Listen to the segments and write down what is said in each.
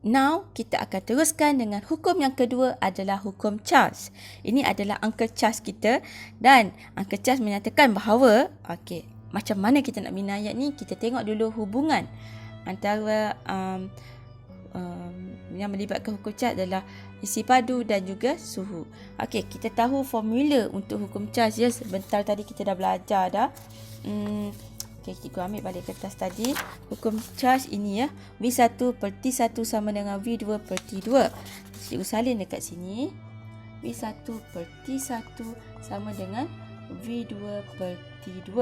Now, kita akan teruskan dengan hukum yang kedua adalah hukum Charles. Ini adalah Uncle Charles kita dan Uncle Charles menyatakan bahawa, macam mana kita nak bina ayat ni? Kita tengok dulu hubungan antara yang melibatkan hukum Charles adalah isi padu dan juga suhu. Kita tahu formula untuk hukum Charles ya. Sebentar tadi kita dah belajar dah. Cikgu ambil balik kertas tadi. Hukum Charles ini ya. V1 per T1 sama dengan V2 per T2. Cikgu salin dekat sini. V1 per T1 sama dengan V2 per T2.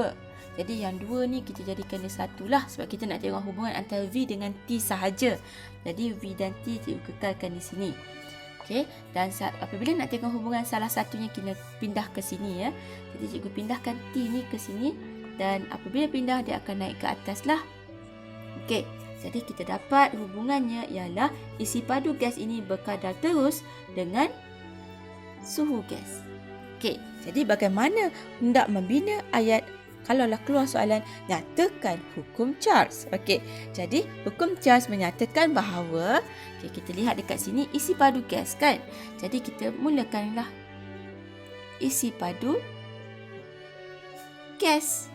Jadi yang dua ni kita jadikan dia satu lah. Sebab kita nak tengok hubungan antara V dengan T sahaja. Jadi V dan T cikgu kekalkan di sini. Dan apabila nak tengok hubungan salah satunya, kita pindah ke sini ya. Jadi cikgu pindahkan T ni ke sini. Dan apabila pindah, dia akan naik ke atas lah. Jadi kita dapat hubungannya ialah isi padu gas ini berkadar terus dengan suhu gas. Jadi bagaimana hendak membina ayat? Kalaulah keluar soalan, nyatakan hukum Charles. Jadi hukum Charles menyatakan bahawa, kita lihat dekat sini isi padu gas kan. Jadi kita mulakanlah isi padu gas.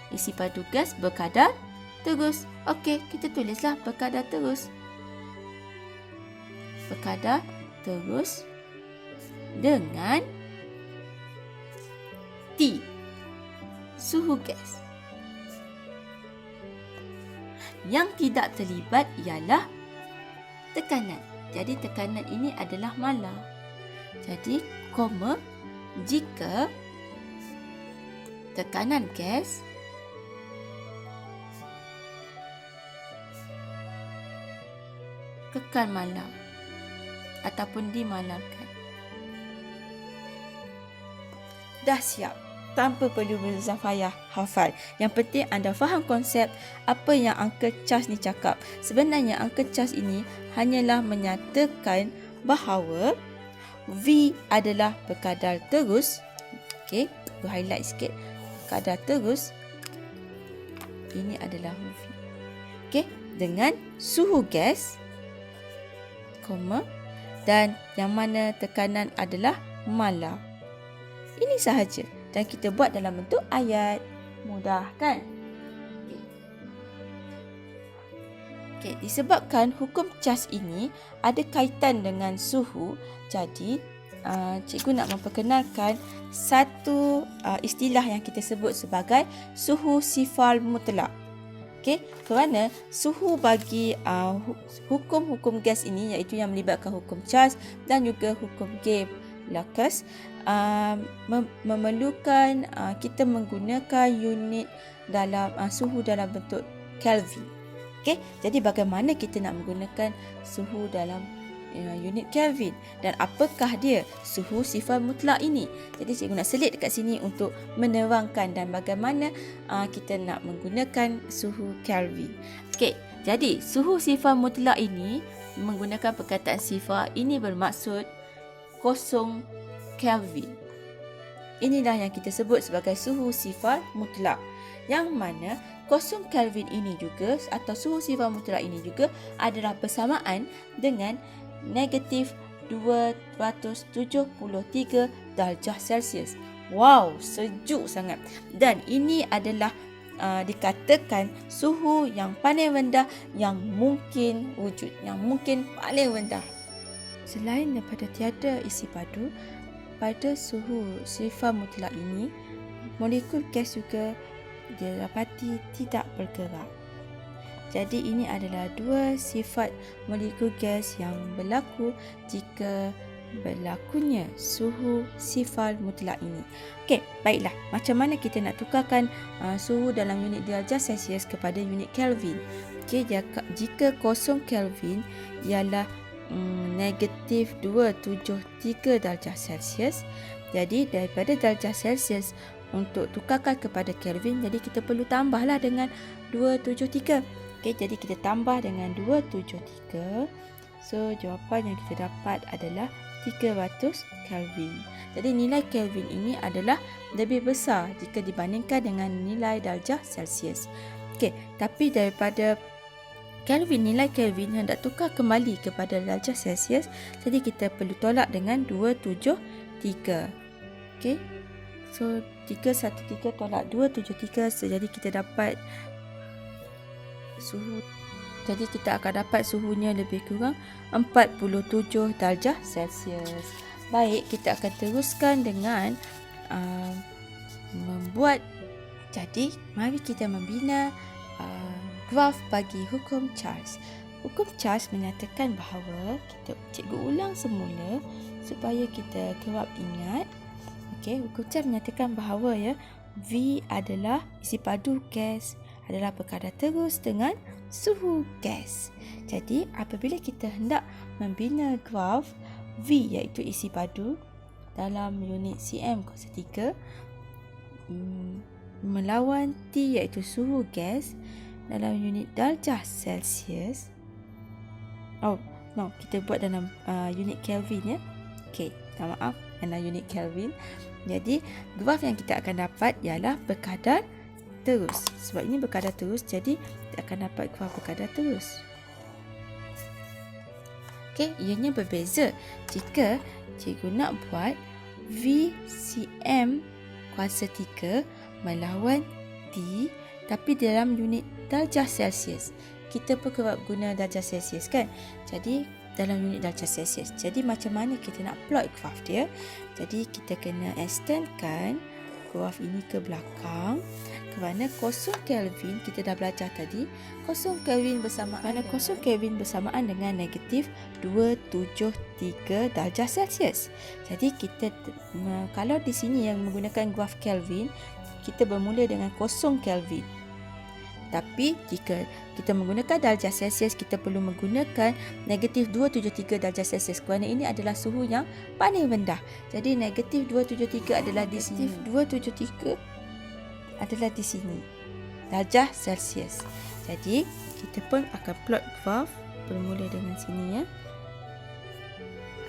Isi padu gas berkadar terus. Kita tulislah berkadar terus. Berkadar terus dengan T, suhu gas. Yang tidak terlibat ialah tekanan. Jadi tekanan ini adalah mala. Jadi, jika tekanan gas kekal malam ataupun dimalamkan. Dah siap, tanpa perlu berusaha payah hafal. Yang penting anda faham konsep apa yang Uncle Charles ni cakap. Sebenarnya Uncle Charles ini hanyalah menyatakan bahawa V adalah berkadar terus. Highlight sikit. Kadar terus. Ini adalah V. Dengan suhu gas, dan yang mana tekanan adalah mala. Ini sahaja. Dan kita buat dalam bentuk ayat. Mudah kan? Disebabkan hukum Charles ini ada kaitan dengan suhu, jadi cikgu nak memperkenalkan satu istilah yang kita sebut sebagai suhu sifar mutlak. Kerana suhu bagi hukum-hukum gas ini, iaitu yang melibatkan hukum Charles dan juga hukum Gay-Lucas, memerlukan kita menggunakan unit dalam suhu dalam bentuk Kelvin. Jadi bagaimana kita nak menggunakan suhu dalam unit Kelvin dan apakah dia suhu sifar mutlak ini? Jadi cikgu nak selit dekat sini untuk menerangkan dan bagaimana kita nak menggunakan suhu Kelvin. Jadi suhu sifar mutlak ini menggunakan perkataan sifar ini bermaksud kosong Kelvin. Inilah yang kita sebut sebagai suhu sifar mutlak, yang mana kosong Kelvin ini juga atau suhu sifar mutlak ini juga adalah bersamaan dengan negatif 273 darjah Celsius. Wow, sejuk sangat. Dan ini adalah dikatakan suhu yang paling rendah yang mungkin wujud, yang mungkin paling rendah. Selain daripada tiada isi padu, pada suhu sifar mutlak ini, molekul gas juga didapati tidak bergerak. Jadi ini adalah dua sifat molekul gas yang berlaku jika berlakunya suhu sifar mutlak ini. Baiklah. Macam mana kita nak tukarkan suhu dalam unit darjah Celsius kepada unit Kelvin? Jika kosong Kelvin ialah negatif 273 darjah Celsius, jadi daripada darjah Celsius untuk tukarkan kepada Kelvin, jadi kita perlu tambahlah dengan 273. Jadi kita tambah dengan 273. So jawapan yang kita dapat adalah 300 Kelvin. Jadi nilai Kelvin ini adalah lebih besar jika dibandingkan dengan nilai darjah Celsius. Tapi daripada Kelvin, nilai Kelvin hendak tukar kembali kepada darjah Celsius, jadi kita perlu tolak dengan 273. Okey. So 313 tolak 273, jadi kita dapat suhu. Jadi kita akan dapat suhunya lebih kurang 47 darjah Celsius. Baik, kita akan teruskan dengan membuat. Jadi, mari kita membina graf bagi hukum Charles. Hukum Charles menyatakan bahawa cikgu ulang semula supaya kita kerap ingat. Okey, hukum Charles menyatakan bahawa V adalah isi padu gas adalah berkadar terus dengan suhu gas. Jadi, apabila kita hendak membina graf V iaitu isi padu dalam unit cm/3 melawan T iaitu suhu gas dalam unit darjah Celsius. Kita buat dalam unit Kelvin Okey, maaf, dalam unit Kelvin. Jadi, graf yang kita akan dapat ialah berkadar terus. Sebab ini berkadar terus, jadi kita akan dapat graf berkadar terus. Okey, ianya berbeza jika cikgu nak buat VCm/3 melawan T tapi dalam unit darjah Celsius. Kita pun kerap guna darjah Celsius kan. Jadi dalam unit darjah Celsius. Jadi macam mana kita nak plot graf dia? Jadi kita kena extendkan graf ini ke belakang. Kerana 0 Kelvin kita dah belajar tadi, 0 Kelvin bersamaan dengan negatif 273 darjah Celsius. Jadi kita kalau di sini yang menggunakan graf Kelvin, kita bermula dengan 0 Kelvin. Tapi jika kita menggunakan darjah Celsius, kita perlu menggunakan negatif 273 darjah Celsius kerana ini adalah suhu yang paling rendah. Jadi negatif 273 adalah di sini. 273 adalah di sini. Darjah Celsius. Jadi kita pun akan plot graf bermula dengan sini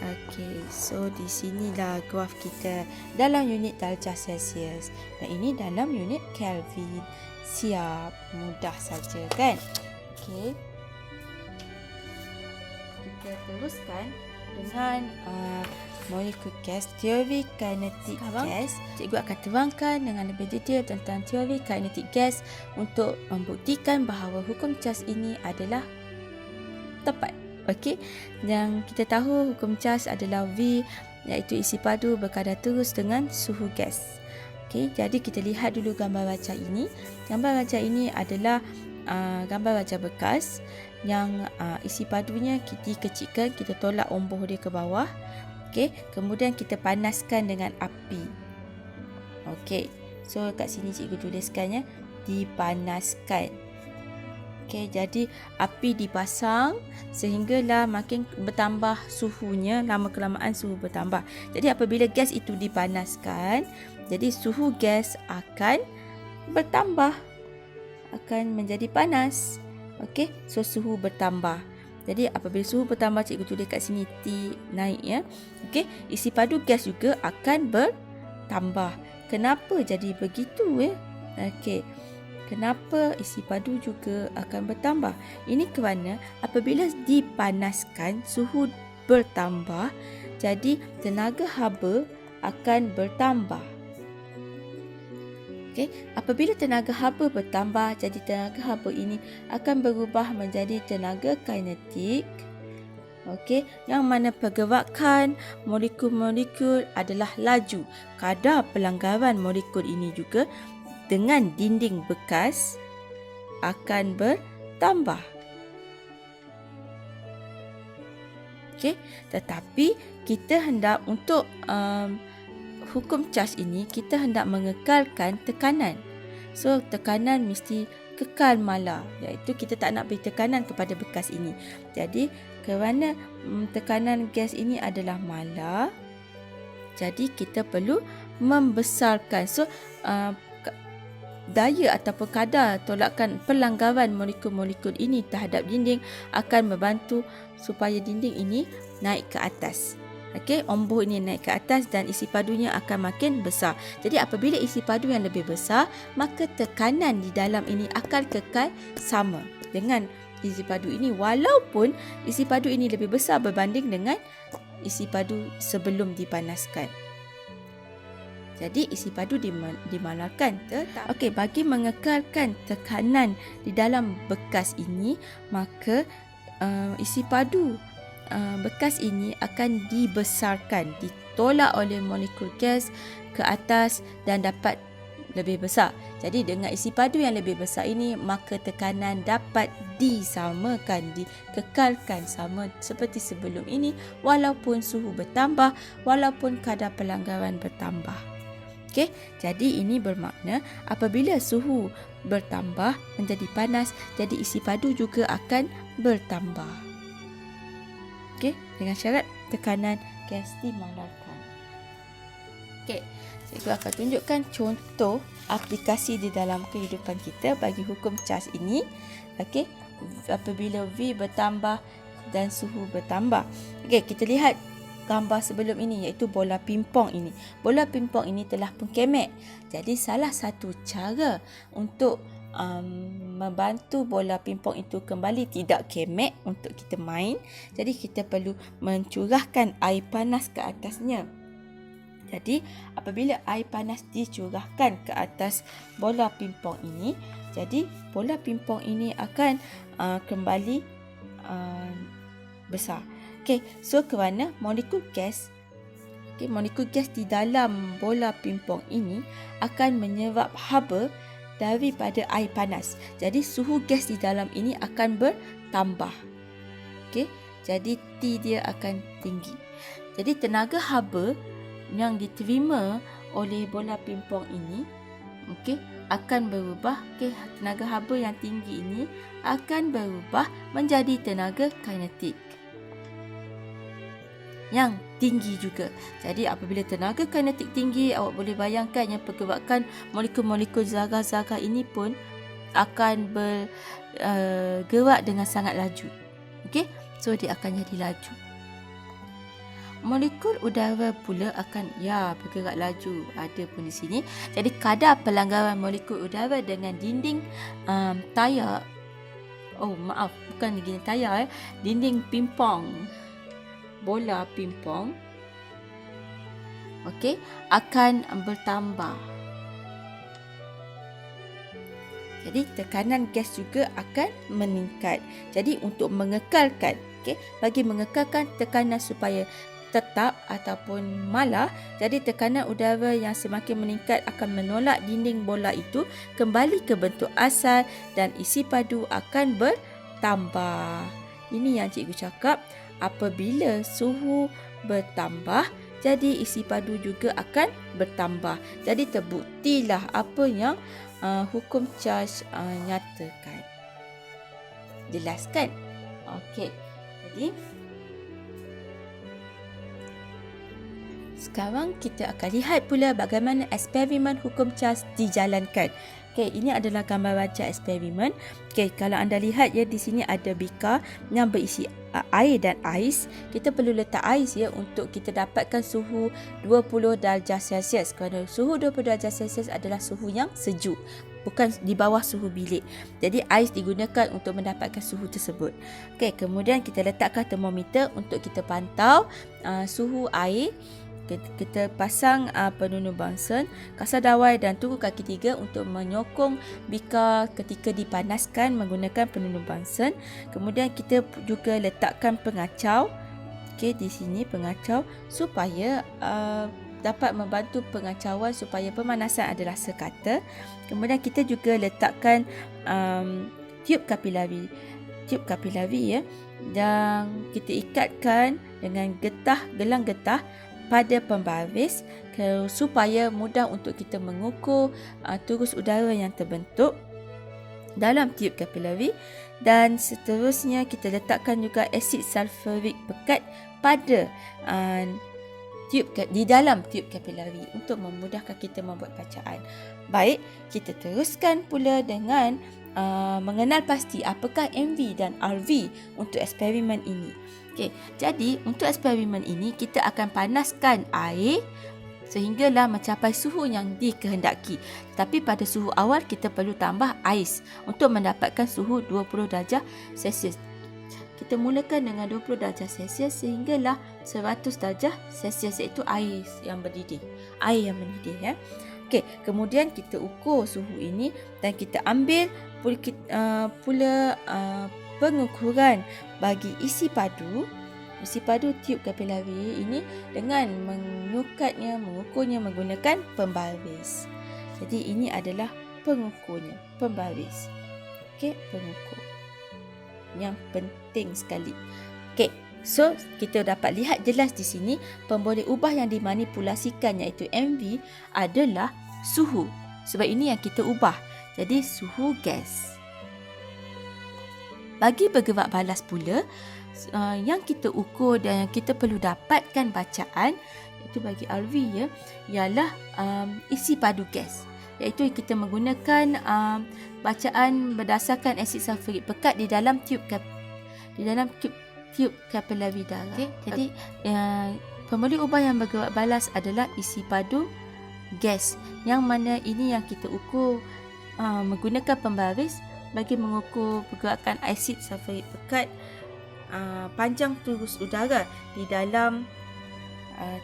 Okey, so di sinilah graf kita dalam unit darjah Celsius dan ini dalam unit Kelvin. Siap, mudah saja kan? Okey. Kita teruskan dengan molekul gas, teori kinetik gas. Cikgu akan terangkan dengan lebih detail tentang teori kinetik gas untuk membuktikan bahawa hukum Charles ini adalah tepat. Okey, yang kita tahu hukum Charles adalah V iaitu isi padu berkadar terus dengan suhu gas. Okey, jadi kita lihat dulu gambar wajah ini. Gambar wajah ini adalah gambar wajah bekas yang isi padunya kita kecilkan, kita tolak omboh dia ke bawah. Okey, kemudian kita panaskan dengan api. Okey, so kat sini cikgu tuliskannya dipanaskan. Okey, jadi api dipasang sehinggalah makin bertambah suhunya, lama kelamaan suhu bertambah. Jadi apabila gas itu dipanaskan, jadi suhu gas akan bertambah, akan menjadi panas. Okey, so suhu bertambah. Jadi apabila suhu bertambah, cikgu tulis kat sini T naik Okey, isi padu gas juga akan bertambah. Kenapa jadi begitu Okey. Kenapa isi padu juga akan bertambah? Ini kerana apabila dipanaskan, suhu bertambah, jadi tenaga haba akan bertambah. Okey, apabila tenaga haba bertambah, jadi tenaga haba ini akan berubah menjadi tenaga kinetik. Okey, yang mana pergerakan molekul-molekul adalah laju. Kadar pelanggaran molekul ini juga dengan dinding bekas akan bertambah. Okey, tetapi kita hendak untuk hukum Charles ini, kita hendak mengekalkan tekanan. So tekanan mesti kekal mala, iaitu kita tak nak beri tekanan kepada bekas ini. Jadi kerana tekanan gas ini adalah mala, jadi kita perlu membesarkan. So daya ataupun kadar tolakan pelanggaran molekul-molekul ini terhadap dinding akan membantu supaya dinding ini naik ke atas. Okey, omboh ini naik ke atas dan isi padunya akan makin besar. Jadi apabila isi padu yang lebih besar, maka tekanan di dalam ini akan kekal sama dengan isi padu ini, walaupun isi padu ini lebih besar berbanding dengan isi padu sebelum dipanaskan. Jadi isi padu dimalarkan. Okey, bagi mengekalkan tekanan di dalam bekas ini, maka isi padu bekas ini akan dibesarkan, ditolak oleh molekul gas ke atas dan dapat lebih besar. Jadi dengan isi padu yang lebih besar ini, maka tekanan dapat disamakan, dikekalkan sama seperti sebelum ini, walaupun suhu bertambah, walaupun kadar pelanggaran bertambah. Okey, jadi ini bermakna apabila suhu bertambah menjadi panas, jadi isi padu juga akan bertambah. Okey, dengan syarat tekanan gas dimalarkan. Okey, cikgu akan tunjukkan contoh aplikasi di dalam kehidupan kita bagi hukum charge ini. Okey, apabila V bertambah dan suhu bertambah. Okey, kita lihat gambar sebelum ini, iaitu bola pimpong ini. Bola pimpong ini telah pun kemek. Jadi salah satu cara untuk membantu bola pimpong itu kembali tidak kemek untuk kita main, jadi kita perlu mencurahkan air panas ke atasnya. Jadi apabila air panas dicurahkan ke atas bola pimpong ini, jadi bola pimpong ini akan kembali besar. Okey, so kerana molekul gas di dalam bola pimpong ini akan menyerap haba daripada air panas. Jadi suhu gas di dalam ini akan bertambah. Okey, jadi T dia akan tinggi. Jadi tenaga haba yang diterima oleh bola pimpong ini, okey, akan berubah. Okey, tenaga haba yang tinggi ini akan berubah menjadi tenaga kinetik yang tinggi juga. Jadi apabila tenaga kinetik tinggi, awak boleh bayangkan yang pergerakan molekul-molekul zarah-zarah ini pun akan bergerak dengan sangat laju. Okey, so dia akan jadi laju. Molekul udara pula akan bergerak laju. Ada pun di sini. Jadi kadar pelanggaran molekul udara dengan dinding tayar, bukan dinding tayar, dinding pimpong, bola pimpong, okey, akan bertambah. Jadi tekanan gas juga akan meningkat. Jadi untuk mengekalkan, okey, bagi mengekalkan tekanan supaya tetap ataupun malah, jadi tekanan udara yang semakin meningkat akan menolak dinding bola itu kembali ke bentuk asal dan isi padu akan bertambah. Ini yang cikgu cakap, apabila suhu bertambah, jadi isi padu juga akan bertambah. Jadi terbuktilah apa yang hukum charge nyatakan. Jelas kan? Okey. Jadi sekarang kita akan lihat pula bagaimana eksperimen hukum charge dijalankan. Okey, ini adalah gambar wajah eksperimen. Okey, kalau anda lihat ya, di sini ada bikar yang berisi air dan ais. Kita perlu letak ais ya untuk kita dapatkan suhu 20 darjah Celsius. Kerana suhu 20 darjah Celsius adalah suhu yang sejuk, bukan di bawah suhu bilik. Jadi ais digunakan untuk mendapatkan suhu tersebut. Okey, kemudian kita letakkan termometer untuk kita pantau suhu air. Kita pasang penunjuk Bunsen, kasar dawai dan tunggu kaki 3 untuk menyokong bikar ketika dipanaskan menggunakan penunjuk Bunsen. Kemudian kita juga letakkan pengacau. Okey, di sini pengacau supaya dapat membantu pengacauan supaya pemanasan adalah sekata. Kemudian kita juga letakkan tiub kapilari ya, dan kita ikatkan dengan gelang getah pada pembaris supaya mudah untuk kita mengukur turus udara yang terbentuk dalam tiub kapilari. Dan seterusnya kita letakkan juga asid sulfurik pekat pada di dalam tiub kapilari untuk memudahkan kita membuat bacaan. Baik, kita teruskan pula dengan mengenal pasti apakah MV dan RV untuk eksperimen ini. Okey, jadi untuk eksperimen ini kita akan panaskan air sehinggalah mencapai suhu yang dikehendaki. Tapi pada suhu awal kita perlu tambah ais untuk mendapatkan suhu 20 darjah Celsius. Kita mulakan dengan 20 darjah Celsius sehinggalah 100 darjah Celsius, iaitu air yang mendidih. Okey, kemudian kita ukur suhu ini dan kita ambil pula pengukuran bagi isi padu tiup kapilari ini dengan mengukurnya menggunakan pembaris. Jadi ini adalah pengukurnya, pembaris. Okey, pengukur. Yang penting sekali. Okey, so kita dapat lihat jelas di sini pemboleh ubah yang dimanipulasikan iaitu MV adalah suhu. Sebab ini yang kita ubah. Jadi suhu gas. Bagi bergerak balas pula, yang kita ukur dan yang kita perlu dapatkan bacaan iaitu bagi RV ialah isi padu gas. Iaitu kita menggunakan bacaan berdasarkan asid sulfurik pekat di dalam tube kapilari darah. Okay, jadi pemboleh ubah yang bergerak balas adalah isi padu gas, yang mana ini yang kita ukur menggunakan pembaris bagi mengukur pergerakan asid sulfurik pekat panjang turus udara di dalam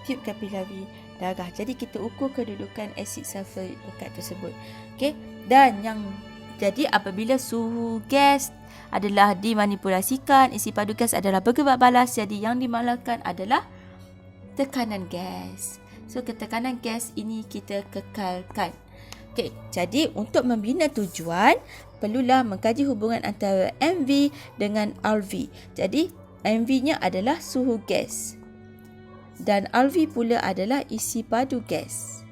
tube kapilari darah. Jadi kita ukur kedudukan asid sulfurik pekat tersebut. Okey, dan jadi apabila suhu gas adalah dimanipulasikan, isi padu gas adalah bergerak balas, jadi yang dimalahkan adalah tekanan gas. So tekanan gas ini kita kekalkan. Okey, jadi untuk membina tujuan perlulah mengkaji hubungan antara MV dengan RV. Jadi MV-nya adalah suhu gas dan RV pula adalah isi padu gas.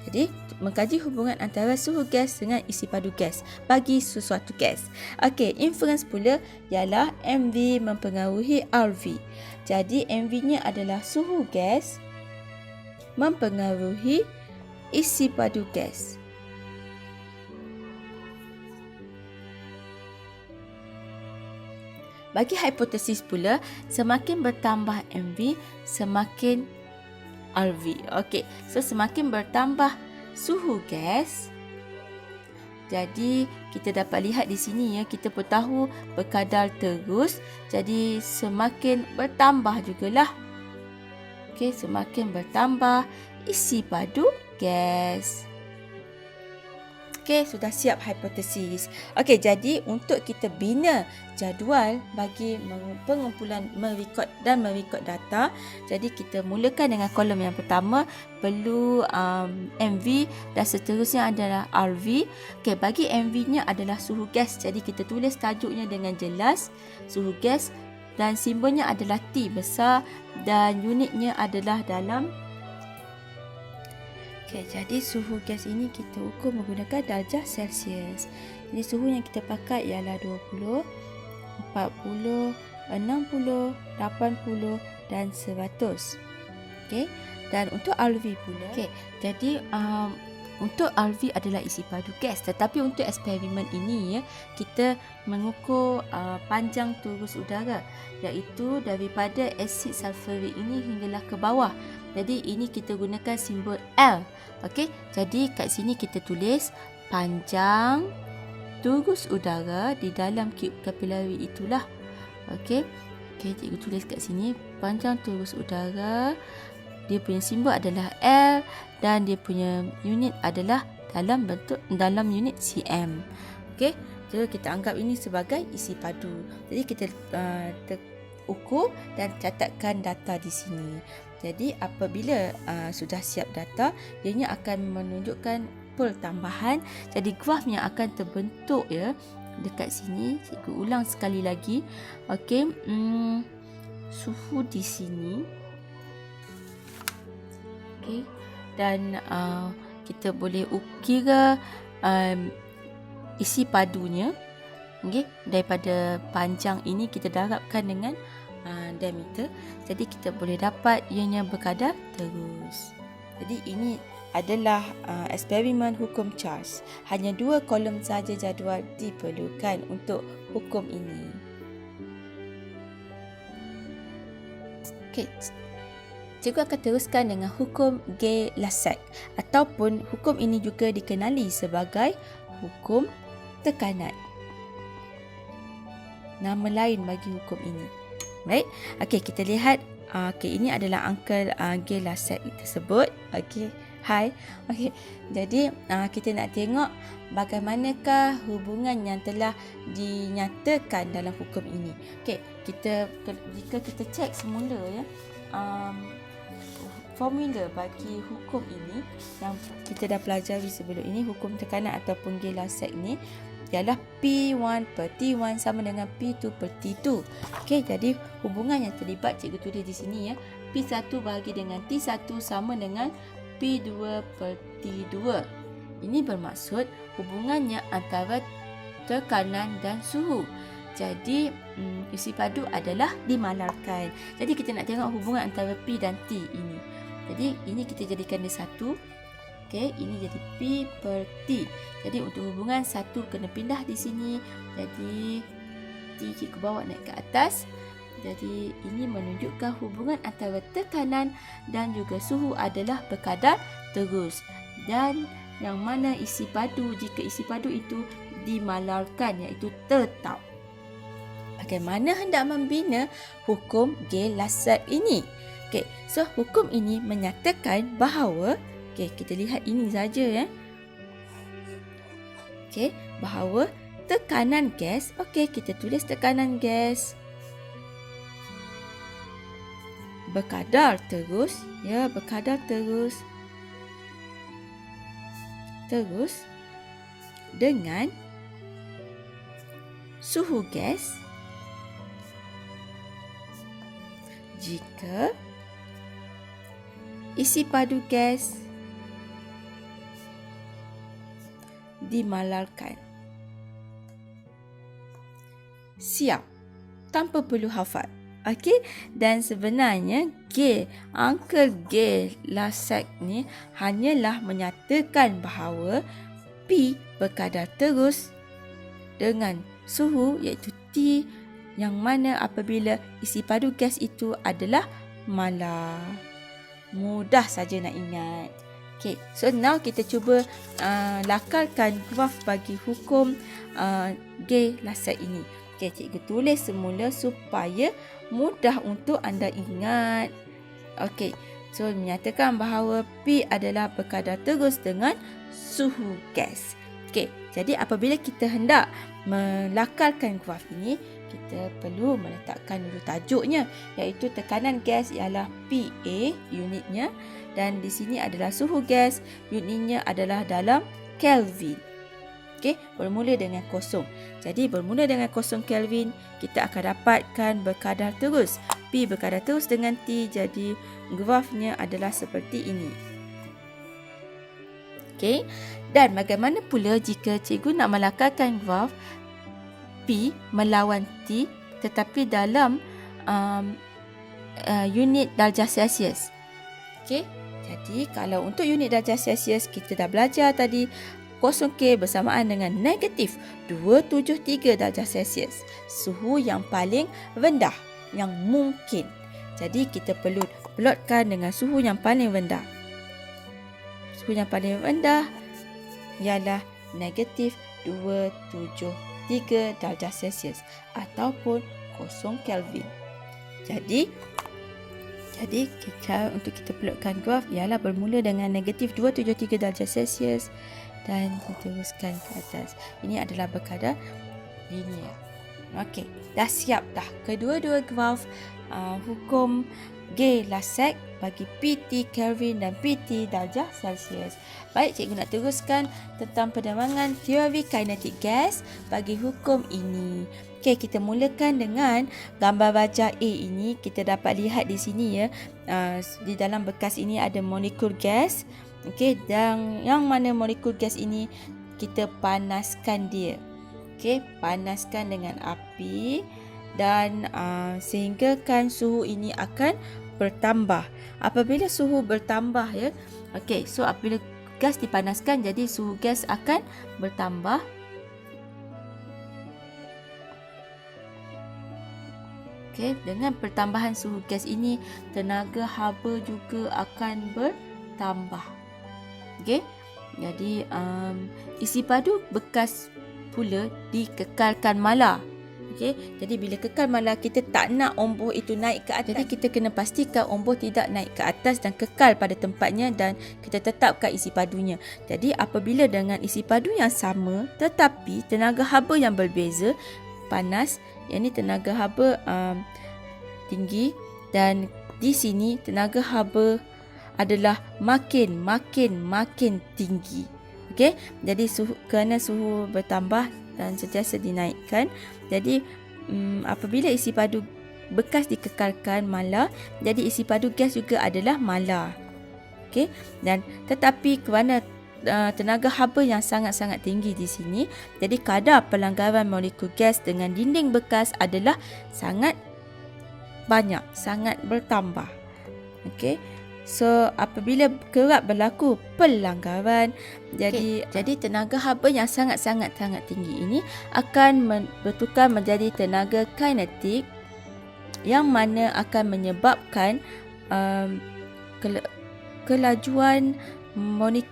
Jadi mengkaji hubungan antara suhu gas dengan isi padu gas bagi sesuatu gas. Okey, inference pula ialah MV mempengaruhi RV. Jadi MV-nya adalah suhu gas mempengaruhi isi padu gas. Bagi hipotesis pula, semakin bertambah MV, semakin RV. Okey, so semakin bertambah suhu gas, jadi kita dapat lihat di sini kita pun tahu berkadar terus, jadi semakin bertambah jugalah. Okey, semakin bertambah isi padu gas. Okey, sudah siap hipotesis. Okey, jadi untuk kita bina jadual bagi pengumpulan merekod data, jadi kita mulakan dengan kolom yang pertama, perlu MV dan seterusnya adalah RV. Okey, bagi MV-nya adalah suhu gas, jadi kita tulis tajuknya dengan jelas, suhu gas, dan simbolnya adalah T besar dan unitnya adalah dalam. Okey, jadi suhu gas ini kita ukur menggunakan darjah Celsius. Jadi suhu yang kita pakai ialah 20, 40, 60, 80 dan 100. Okey, dan untuk RV pula. Okey, jadi untuk RV adalah isi padu gas, tetapi untuk eksperimen ini kita mengukur panjang turus udara, iaitu daripada asid sulfurik ini hinggalah ke bawah. Jadi ini kita gunakan simbol L. Okey, jadi kat sini kita tulis panjang turus udara di dalam tube kapilari itulah. Okey, cikgu tulis kat sini panjang turus udara. Dia punya simbol adalah L dan dia punya unit adalah dalam unit cm. Okey, jadi kita anggap ini sebagai isi padu. Jadi kita ukur dan catatkan data di sini. Jadi apabila sudah siap data, ianya akan menunjukkan pool tambahan. Jadi grafnya akan terbentuk dekat sini. Cikgu ulang sekali lagi. Okey, suhu di sini. Okey, dan kita boleh kira isi padunya. Okey, daripada panjang ini kita darabkan dengan diameter, jadi kita boleh dapat ianya berkadar terus. Jadi ini adalah eksperimen hukum Charles. Hanya 2 kolom saja jadual diperlukan untuk hukum ini. Okey, cikgu akan teruskan dengan hukum Gay-Lussac ataupun hukum ini juga dikenali sebagai hukum tekanan. Nama lain bagi hukum ini. Baik, okey, kita lihat. Ini adalah Uncle Gay-Lussac tersebut. Okey, hai. Okey, jadi kita nak tengok bagaimanakah hubungan yang telah dinyatakan dalam hukum ini. Okey, jika kita cek semula ya, formula bagi hukum ini yang kita dah pelajari sebelum ini, hukum tekanan ataupun Gay-Lussac ni ialah P1 per T1 sama dengan P2 per T2. Okey, jadi hubungan yang terlibat cikgu tulis di sini ya. P1 bahagi dengan T1 sama dengan P2 per T2. Ini bermaksud hubungannya antara tekanan dan suhu. Jadi isi padu adalah dimalarkan. Jadi kita nak tengok hubungan antara P dan T ini. Jadi ini kita jadikan dia satu. Okey, ini jadi P per T. Jadi untuk hubungan satu kena pindah di sini. Jadi T cikgu bawa naik ke atas. Jadi ini menunjukkan hubungan antara tekanan dan juga suhu adalah berkadar terus. Dan yang mana isi padu jika isi padu itu dimalarkan iaitu tetap. Bagaimana hendak membina hukum Gay-Lussac ini? Okey, so hukum ini menyatakan bahawa kita lihat ini saja ya. Bahawa tekanan gas, kita tulis tekanan gas berkadar terus ya, berkadar terus dengan suhu gas jika isi padu gas dimalarkan. Siap, tanpa perlu hafal. Okey, dan sebenarnya Uncle Gay-Lussac ni hanyalah menyatakan bahawa P berkadar terus dengan suhu iaitu T, yang mana apabila isi padu gas itu adalah malar. Mudah saja nak ingat. Okay, so now kita cuba lakarkan graf bagi hukum Gay-Lussac ini. Okay, cikgu tulis semula supaya mudah untuk anda ingat. Okay, so menyatakan bahawa P adalah berkadar terus dengan suhu gas. Okay, jadi apabila kita hendak melakarkan graf ini, kita perlu meletakkan dulu tajuknya, iaitu tekanan gas ialah PA unitnya, dan di sini adalah suhu gas, unitnya adalah dalam Kelvin. Okey, bermula dengan kosong. Jadi bermula dengan kosong Kelvin, kita akan dapatkan berkadar terus. P berkadar terus dengan T, jadi grafnya adalah seperti ini. Okey, dan bagaimana pula jika cikgu nak melakarkan graf P melawan T tetapi dalam unit darjah Celsius. Okey, jadi kalau untuk unit darjah Celsius kita dah belajar tadi, 0K bersamaan dengan negatif 273 darjah Celsius, suhu yang paling rendah yang mungkin. Jadi kita perlu plotkan dengan suhu yang paling rendah. Suhu yang paling rendah ialah negatif 273 darjah Celsius ataupun 0 Kelvin. Jadi cara untuk kita plotkan graf ialah bermula dengan negatif 273 darjah Celsius dan diteruskan ke atas. Ini adalah berkadar linear. Okey, dah siap dah kedua-dua graf hukum Gay-Lussac bagi PT Kelvin dan PT darjah Celsius. Baik, cikgu nak teruskan tentang pendemangan teori kinetik gas bagi hukum ini. Okey, kita mulakan dengan gambar baja A ini. Kita dapat lihat di sini ya, di dalam bekas ini ada molekul gas. Okey, dan yang mana molekul gas ini kita panaskan dia. Okey, panaskan dengan api dan sehinggakan suhu ini akan bertambah. Apabila suhu bertambah ya, okey, so apabila gas dipanaskan, jadi suhu gas akan bertambah. Okey, dengan pertambahan suhu gas ini, tenaga haba juga akan bertambah. Okey. Jadi isi padu bekas pula dikekalkan mala. Okey. Jadi bila kekal mala, kita tak nak omboh itu naik ke atas. Jadi kita kena pastikan omboh tidak naik ke atas dan kekal pada tempatnya, dan kita tetapkan isi padunya. Jadi apabila dengan isi padu yang sama tetapi tenaga haba yang berbeza, panas, yang ni tenaga haba tinggi, dan di sini tenaga haba adalah makin tinggi. Okey, jadi kerana suhu bertambah dan sentiasa dinaikkan, jadi apabila isi padu bekas dikekalkan mala, jadi isi padu gas juga adalah mala. Okey, dan tetapi kerana tenaga haba yang sangat-sangat tinggi di sini, jadi kadar pelanggaran molekul gas dengan dinding bekas adalah sangat banyak, sangat bertambah. Okey. So apabila kerap berlaku pelanggaran, jadi tenaga haba yang sangat tinggi ini akan bertukar menjadi tenaga kinetik, yang mana akan menyebabkan kelajuan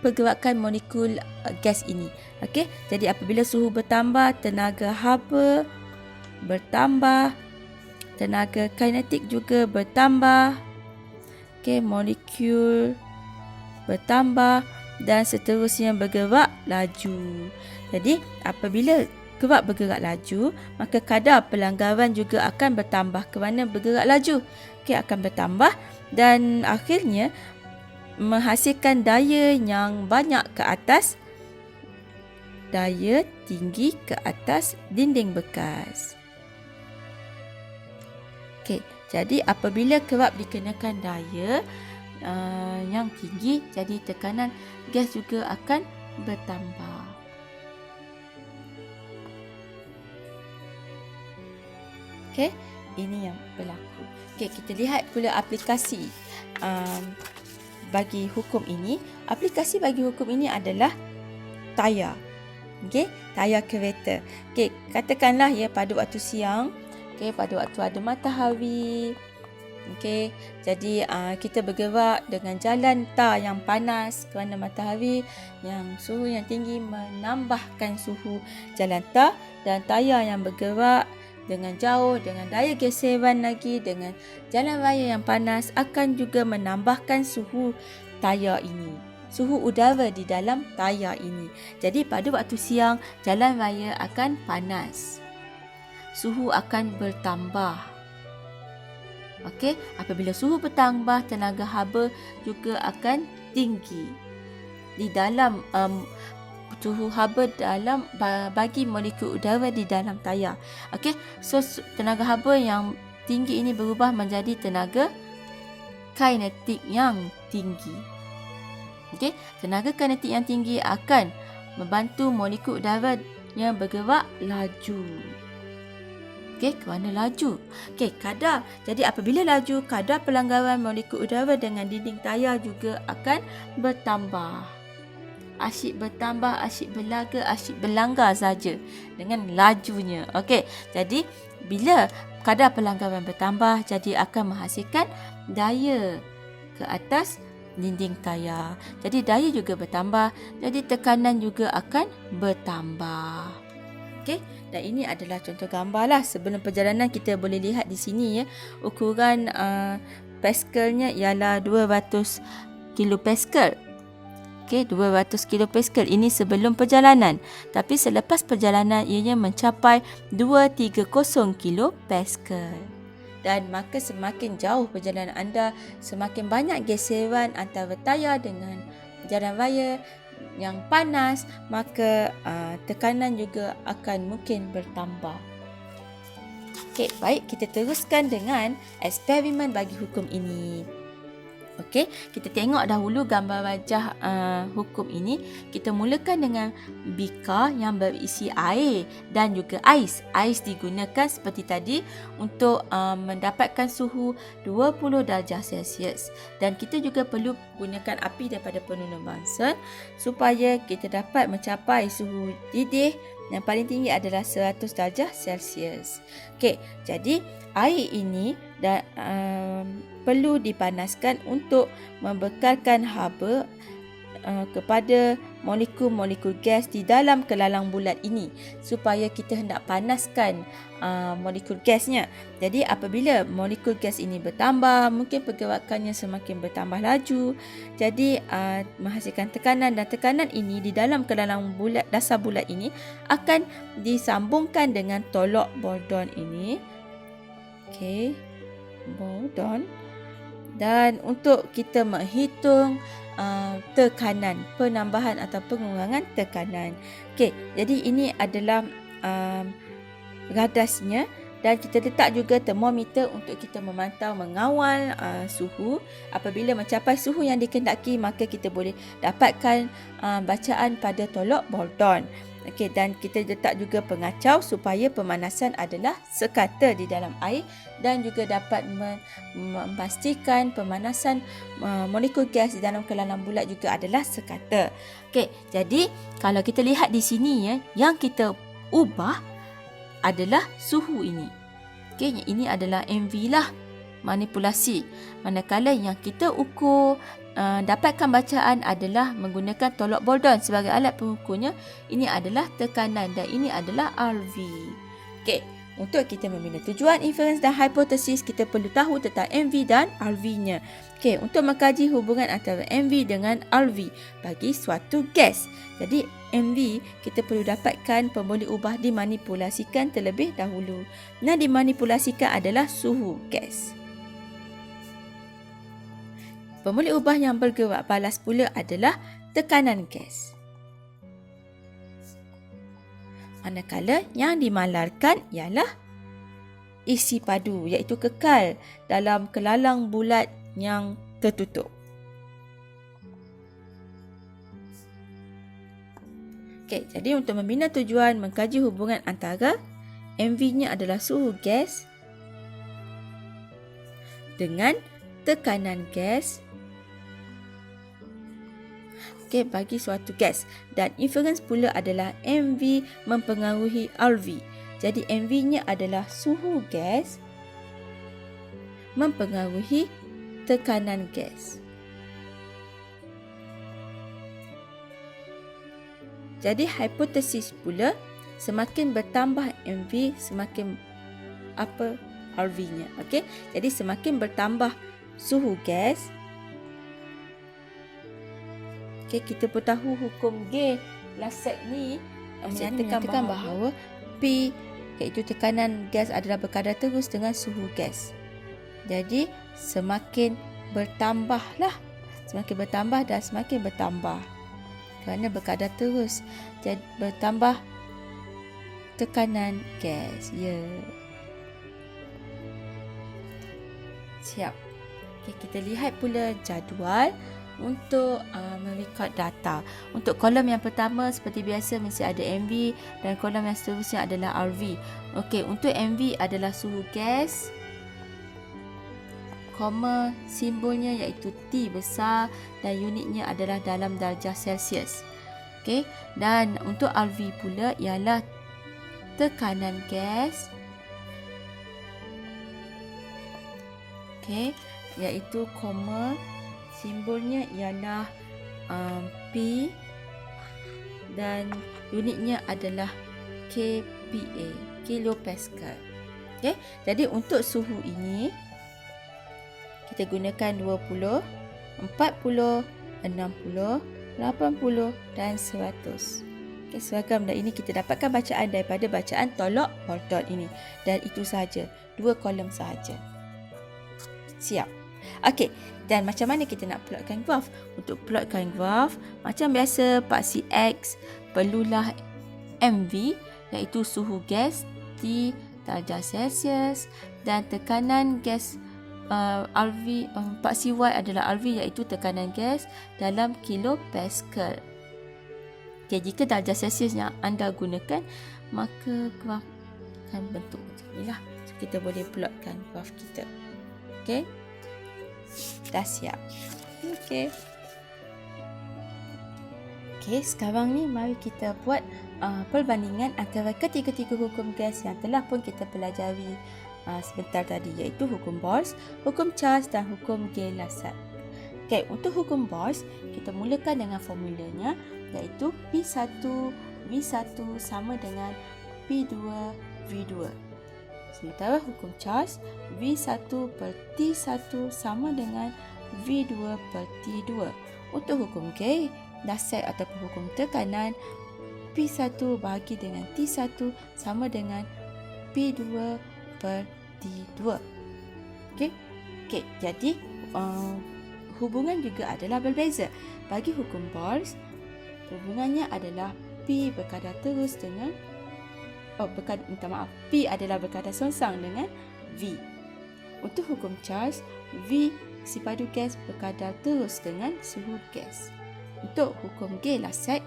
pergerakan molekul gas ini. Okey, jadi apabila suhu bertambah, tenaga haba bertambah, tenaga kinetik juga bertambah. Okey, molekul bertambah dan seterusnya bergerak laju. Jadi apabila kerap bergerak laju, maka kadar pelanggaran juga akan bertambah kerana bergerak laju. Okey, akan bertambah dan akhirnya menghasilkan daya yang banyak ke atas, daya tinggi ke atas dinding bekas. Okey, jadi apabila kerap dikenakan daya yang tinggi, jadi tekanan gas juga akan bertambah. Okey, ini yang berlaku. Okey, kita lihat pula aplikasi bagi hukum ini. Aplikasi bagi hukum ini adalah tayar. Okey, tayar kereta. Okey, katakanlah ya pada waktu siang, okey, pada waktu ada matahari. Okey, jadi kita bergerak dengan jalan tar yang panas kerana matahari yang suhu yang tinggi menambahkan suhu jalan tar, dan tayar yang bergerak dengan jauh, dengan daya geseran lagi, dengan jalan raya yang panas akan juga menambahkan suhu tayar ini, suhu udara di dalam tayar ini. Jadi pada waktu siang, jalan raya akan panas, suhu akan bertambah. Okey, apabila suhu bertambah, tenaga haba juga akan tinggi di dalam suhu haba dalam bagi molekul udara di dalam tayar. Okey, so tenaga haba yang tinggi ini berubah menjadi tenaga kinetik yang tinggi. Okey, tenaga kinetik yang tinggi akan membantu molekul udara yang bergerak laju. Okey, kerana laju. Okey, kadar. Jadi apabila laju, kadar pelanggaran molekul udara dengan dinding tayar juga akan bertambah. Asyik bertambah, asyik berlaga, asyik berlanggar saja dengan lajunya. Okey, jadi bila kadar pelanggaran bertambah, jadi akan menghasilkan daya ke atas dinding tayar. Jadi daya juga bertambah, jadi tekanan juga akan bertambah. Okey, dan ini adalah contoh gambar lah. Sebelum perjalanan kita boleh lihat di sini ya, ukuran pascalnya ialah 200 kilopascal. Okey, 200 kilopascal ini sebelum perjalanan. Tapi selepas perjalanan ianya mencapai 230 kilopascal. Dan maka semakin jauh perjalanan anda, semakin banyak geseran antara tayar dengan jalan raya yang panas, maka tekanan juga akan mungkin bertambah. Okey, baik, kita teruskan dengan eksperimen bagi hukum ini. Okey, kita tengok dahulu gambar wajah hukum ini. Kita mulakan dengan bikar yang berisi air dan juga ais. Ais digunakan seperti tadi untuk mendapatkan suhu 20 darjah Celsius. Dan kita juga perlu gunakan api daripada penuh Bunsen supaya kita dapat mencapai suhu didih yang paling tinggi adalah 100 darjah Celsius. Okey, jadi air ini perlu dipanaskan untuk membekalkan haba kepada molekul-molekul gas di dalam kelalang bulat ini supaya kita hendak panaskan molekul gasnya. Jadi apabila molekul gas ini bertambah, mungkin pergerakannya semakin bertambah laju. Jadi menghasilkan tekanan, dan tekanan ini di dalam kelalang bulat, dasar bulat ini akan disambungkan dengan tolok Bourdon ini. Okey, Bourdon. Dan untuk kita menghitung tekanan, penambahan atau pengurangan tekanan. Okey, jadi ini adalah radasnya, dan kita letak juga termometer untuk kita memantau, mengawal suhu. Apabila mencapai suhu yang dikehendaki, maka kita boleh dapatkan bacaan pada tolok Bourdon. Okey, dan kita letak juga pengacau supaya pemanasan adalah sekata di dalam air, dan juga dapat memastikan pemanasan molekul gas di dalam kelalang bulat juga adalah sekata. Okey, jadi kalau kita lihat di sini ya, yang kita ubah adalah suhu ini. Okey, ini adalah MV lah, manipulasi. Manakala yang kita ukur dapatkan bacaan adalah menggunakan tolok Bourdon sebagai alat pengukurnya. Ini adalah tekanan dan ini adalah RV. Okey, untuk kita membina tujuan, inference dan hipotesis, kita perlu tahu tentang MV dan RV-nya. Okey, untuk mengkaji hubungan antara MV dengan RV bagi suatu gas. Jadi MV kita perlu dapatkan pemboleh ubah dimanipulasikan terlebih dahulu. Nah, dimanipulasikan adalah suhu gas. Pemboleh ubah yang bergerak balas pula adalah tekanan gas. Manakala yang dimalarkan ialah isi padu, iaitu kekal dalam kelalang bulat yang tertutup. Okey, jadi untuk membina tujuan, mengkaji hubungan antara MV-nya adalah suhu gas dengan tekanan gas. Okey, bagi suatu gas, dan inference pula adalah MV mempengaruhi RV. Jadi MV-nya adalah suhu gas mempengaruhi tekanan gas. Jadi hipotesis pula, semakin bertambah MV, semakin apa RV-nya. Okey, jadi semakin bertambah suhu gas. Okay, kita pun tahu hukum G Lasek ni menyatakan bahawa P, iaitu tekanan gas, adalah berkadar terus dengan suhu gas. Jadi semakin bertambahlah, semakin bertambah dan semakin bertambah kerana berkadar terus. Jadi bertambah tekanan gas. Ya. Siap. Okay, kita lihat pula jadual untuk merekod data. Untuk kolom yang pertama seperti biasa mesti ada MV, dan kolom yang seterusnya adalah RV. Okey, untuk MV adalah suhu gas, koma simbolnya iaitu T besar, dan unitnya adalah dalam darjah Celsius. Okey, dan untuk RV pula ialah tekanan gas. Okey, iaitu koma simbolnya ialah P, dan unitnya adalah kPa, kilopascal. Okay? Jadi untuk suhu ini kita gunakan 20, 40, 60, 80 dan 100. Okay, seragam, dan ini kita dapatkan bacaan daripada bacaan tolok Bourdon ini, dan itu sahaja, 2 kolom sahaja. Siap. Okey, dan macam mana kita nak plotkan graf? Untuk plotkan graf, macam biasa paksi X perlulah MV, iaitu suhu gas T darjah Celsius, dan tekanan gas RV, paksi Y adalah RV, iaitu tekanan gas dalam kilopascal. Okay, jika darjah Celsius yang anda gunakan, maka graf akan bentuk macam inilah. So, kita boleh plotkan graf kita. Okey. Dah siap. Okey. Okey, sekarang ni mari kita buat perbandingan antara ketiga-tiga hukum gas yang telah pun kita pelajari sebentar tadi, iaitu hukum Bose, hukum Charles dan hukum Gay-Lussac. Okey, untuk hukum Bose, kita mulakan dengan formulanya, iaitu P1 V1 sama dengan P2 V2. Sementara hukum Charles, V1 per T1 sama dengan V2 per T2. Untuk hukum Gay-Lussac ataupun hukum tekanan, P1 bahagi dengan T1 sama dengan P2 per T2. Okey, jadi hubungan juga adalah berbeza. Bagi hukum Bose, hubungannya adalah P berkadar terus dengan P adalah berkadar songsang dengan V. Untuk hukum Charles, V si padu gas berkadar terus dengan suhu gas. Untuk hukum Gay-Lussac,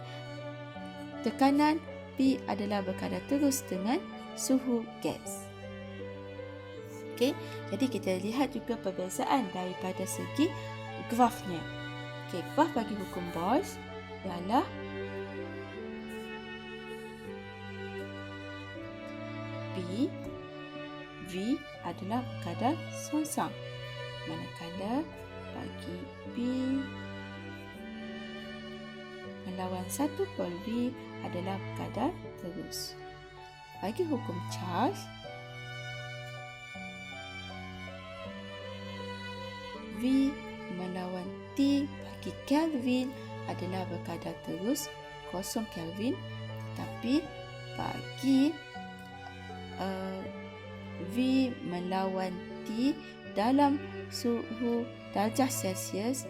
tekanan P adalah berkadar terus dengan suhu gas. Okey, jadi kita lihat juga perbezaan daripada segi grafnya. Okey, graf bagi hukum Bose ialah P V adalah berkadar songsang, manakala bagi P melawan 1 per V adalah berkadar terus. Bagi hukum Charles, V melawan T bagi Kelvin adalah berkadar terus 0 Kelvin, tetapi bagi V melawan T dalam suhu darjah Celsius,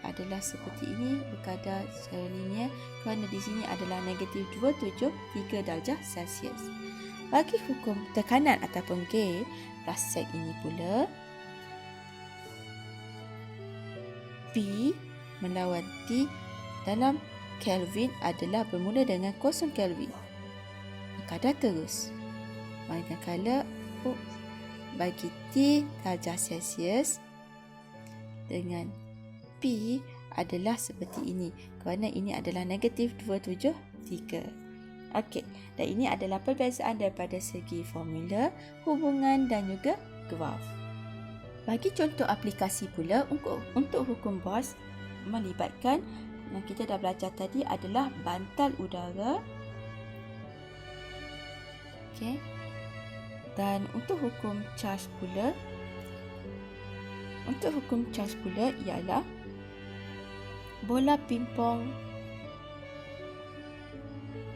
adalah seperti ini, berkadar secara linear kerana di sini adalah -273 darjah Celsius. Bagi hukum tekanan ataupun Gay-Lussac ini pula, P melawan T dalam Kelvin adalah bermula dengan 0 Kelvin, berkadar terus. Manakala bagi T darjah Celsius dengan P adalah seperti ini, kerana ini adalah -273. Okey, dan ini adalah perbezaan daripada segi formula, hubungan dan juga graf. Bagi contoh aplikasi pula, untuk hukum Bose melibatkan, yang kita dah belajar tadi, adalah bantal udara. Okey. Dan untuk hukum Charles pula, ialah bola pingpong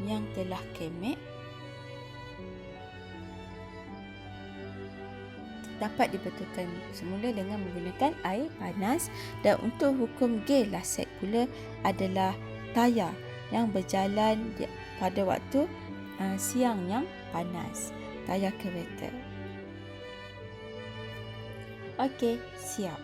yang telah kemek dapat dibetulkan semula dengan menggunakan air panas. Dan untuk hukum Gay-Lussac pula adalah tayar yang berjalan pada waktu siang yang panas, tayar kereta. Okey, siap.